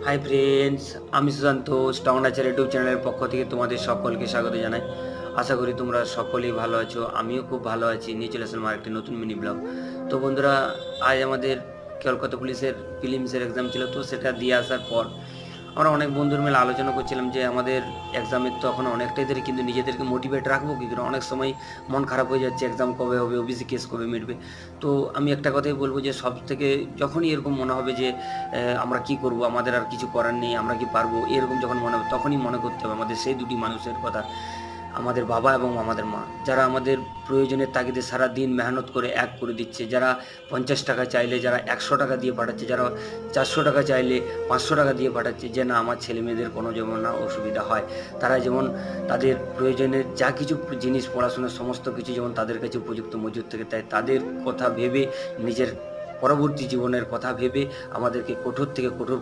Hi friends, আমি Sushant স্টংনাচার YouTube চ্যানেলের পক্ষ থেকে তোমাদের সকলকে স্বাগত জানাই। আশা করি তোমরা সকলেই ভালো আছো, আমিও খুব ভালো আছি। নিয়ে চলে আসলাম আরেকটি নতুন মিনি ব্লগ। তো বন্ধুরা, আজ আমাদের কলকাতা পুলিশের ফিলিমসের এক্সাম ছিল, তো সেটা দিয়ে আসার পর আমরা অনেক বন্ধুর মিলে আলোচনা করছিলাম যে আমাদের এক্সামের তো এখন অনেকটাই দেরি, কিন্তু নিজেদেরকে মোটিভেট রাখবো কী করে? অনেক সময় মন খারাপ হয়ে যাচ্ছে, এক্সাম কবে হবে, ওবিসি কেস কবে মিটবে। তো আমি একটা কথাই বলবো যে সব থেকে যখনই এরকম মনে হবে যে আমরা কি করব, আমাদের আর কিছু করার নেই, আমরা কি পারবো, এরকম যখন মনে হবে তখনই মনে করতে হবে আমাদের সেই দুটি মানুষের কথা, আমাদের বাবা এবং আমাদের মা, যারা আমাদের প্রয়োজনের তাগিদে সারা দিন মেহনত করে এক করে দিচ্ছে, যারা 50 টাকা চাইলে যারা 100 টাকা দিয়ে পাঠাচ্ছে, যারা 400 টাকা চাইলে 500 টাকা দিয়ে পাঠাচ্ছে, যে না আমার ছেলে মেয়েদের কোনো যেমন না অসুবিধা হয়, তারা যেমন তাদের প্রয়োজনের যা কিছু জিনিস, পড়াশোনার সমস্ত কিছু যেমন তাদের কাছে উপযুক্ত মজুদ থেকে, তাই তাদের কথা ভেবে, নিজের পরবর্তী জীবনের কথা ভেবে আমাদেরকে কঠোর থেকে কঠোর